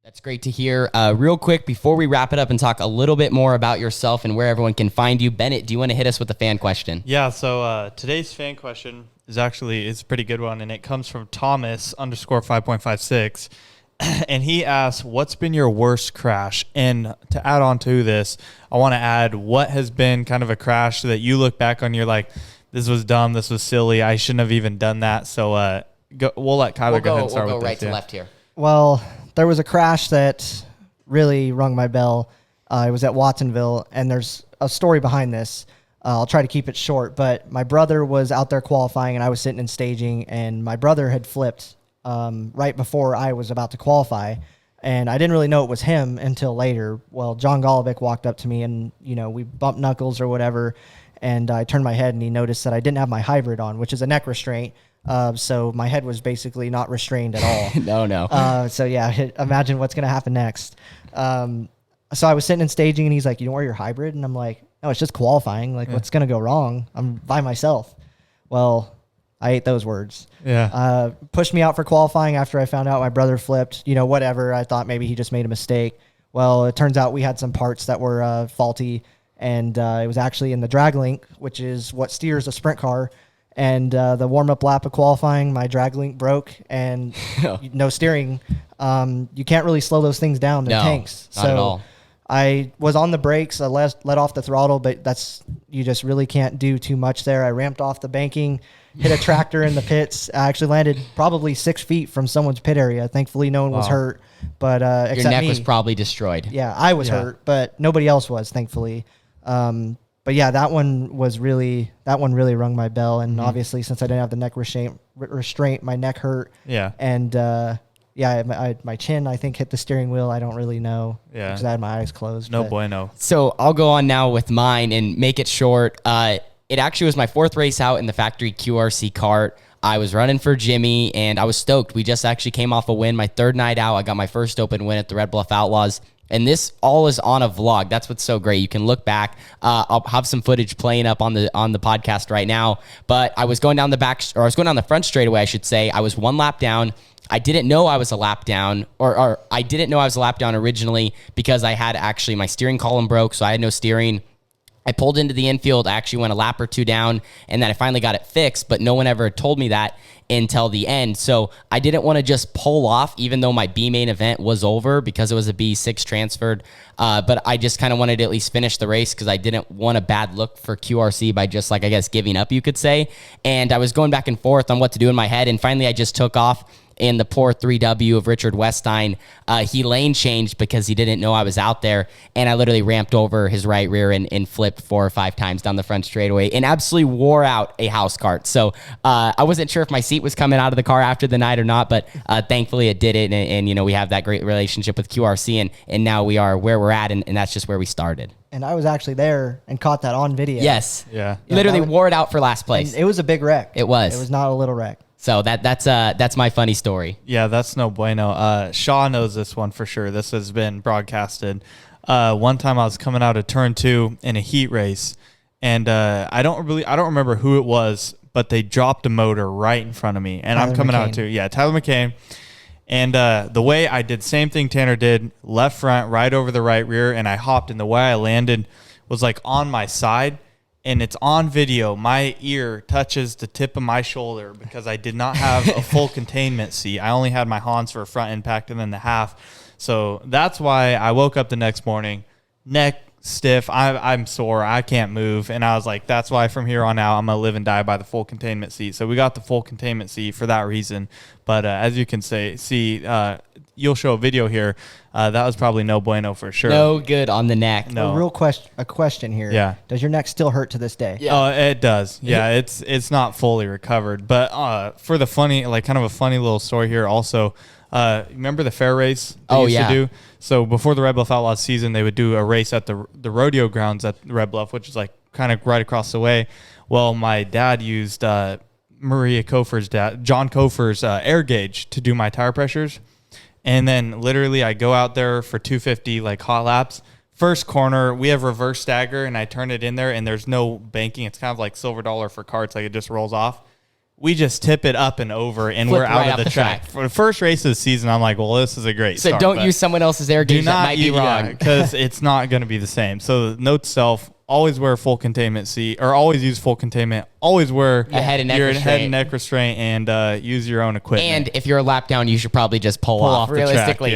That's great to hear. Real quick, before we wrap it up and talk a little bit more about yourself and where everyone can find you, Bennett, do you want to hit us with the fan question? Yeah, so today's fan question is a pretty good one, and it comes from Thomas _5.56. And he asks, what's been your worst crash? And to add on to this, I want to add what has been kind of a crash that you look back on, you're like, this was dumb, this was silly, I shouldn't have even done that. So we'll let Kyler go ahead and start with this. We'll go right to left here. Well, there was a crash that really rung my bell. It was at Watsonville, and there's a story behind this. I'll try to keep it short, but my brother was out there qualifying, and I was sitting in staging, and my brother had flipped right before I was about to qualify, and I didn't really know it was him until later. Well, John Golovic walked up to me, and we bumped knuckles or whatever, and I turned my head, and he noticed that I didn't have my hybrid on, which is a neck restraint. So my head was basically not restrained at all. No. So yeah, imagine what's going to happen next. So I was sitting in staging, and he's like, you don't wear your hybrid? And I'm like, no, it's just qualifying. Like, what's going to go wrong? I'm by myself. Well, I ate those words. Yeah. Pushed me out for qualifying after I found out my brother flipped, whatever. I thought maybe he just made a mistake. Well, it turns out we had some parts that were faulty, and it was actually in the drag link, which is what steers a sprint car. And the warm-up lap of qualifying, my drag link broke, and no steering. You can't really slow those things down. They're tanks. Not at all. I was on the brakes. I let off the throttle, but you just really can't do too much there. I ramped off the banking, hit a tractor in the pits. I actually landed probably 6 feet from someone's pit area. Thankfully, no one was hurt. But your except neck me. was probably destroyed. Yeah, I was hurt, but nobody else was, thankfully. But yeah, that one really rung my bell. And obviously, since I didn't have the neck restraint, my neck hurt. Yeah. And my chin, I think, hit the steering wheel. I don't really know. Yeah. Because I had my eyes closed. No bueno. So I'll go on now with mine and make it short. It actually was my fourth race out in the factory QRC kart. I was running for Jimmy, and I was stoked. We just actually came off a win. My third night out, I got my first open win at the Red Bluff Outlaws. And this all is on a vlog. That's what's so great. You can look back. I'll have some footage playing up on the podcast right now. But I was going down the front straightaway, I should say. I was one lap down. I didn't know I was a lap down, or I didn't know I was a lap down originally because I had actually my steering column broke, so I had no steering. I pulled into the infield. I actually went a lap or two down, and then I finally got it fixed, but no one ever told me that until the end. So I didn't want to just pull off, even though my B main event was over because it was a B6 transferred. But I just kind of wanted to at least finish the race because I didn't want a bad look for QRC by just giving up, you could say. And I was going back and forth on what to do in my head. And finally I just took off in the poor 3W of Richard Westine. He lane changed because he didn't know I was out there, and I literally ramped over his right rear and flipped 4 or 5 times down the front straightaway and absolutely wore out a house cart. So I wasn't sure if my seat was coming out of the car after the night or not, but thankfully it did it, and we have that great relationship with QRC, and now we are where we're at, and that's just where we started. And I was actually there and caught that on video. Yes. Yeah. Literally wore it out for last place. It was a big wreck. It was. It was not a little wreck. So that's my funny story. Yeah, that's no bueno. Shaw knows this one for sure. This has been broadcasted. One time I was coming out of turn 2 in a heat race, and I don't remember who it was, but they dropped a motor right in front of me, and I'm coming out too. Yeah, Tyler McCain. And the way I did, same thing Tanner did, left front, right over the right rear, and I hopped, and the way I landed was on my side. And it's on video. My ear touches the tip of my shoulder because I did not have a full containment seat. I only had my Hans for a front impact and then the half. So that's why I woke up the next morning, neck stiff. I'm sore. I can't move. And I was like, that's why from here on out, I'm going to live and die by the full containment seat. So we got the full containment seat for that reason. But as you can see, you'll show a video here. That was probably no bueno for sure. No good on the neck. No. A question here. Yeah. Does your neck still hurt to this day? Yeah. Oh, it does. Yeah, it's not fully recovered. But for the funny, kind of a funny little story here also, remember the fair race they used to do? So before the Red Bluff Outlaws season, they would do a race at the rodeo grounds at Red Bluff, which is kind of right across the way. Well, my dad used Maria Kofer's dad, John Kofer's air gauge to do my tire pressures. And then literally I go out there for 250 hot laps. First corner, we have reverse stagger, and I turn it in there, and there's no banking. It's kind of like silver dollar for carts, it just rolls off. we just tip it up and over, and Flip we're out right of off the the track. track. For the first race of the season, I'm like, well, this is a great So start. don't but use someone else's air do gauge. That not might be wrong. because it's not going to be the same. So note to self, always wear full containment seat, or always use full containment. Always wear A head and neck your restraint. head and neck restraint, and use your own equipment. And if you're a lap down, you should probably just pull off off the track, realistically. yeah.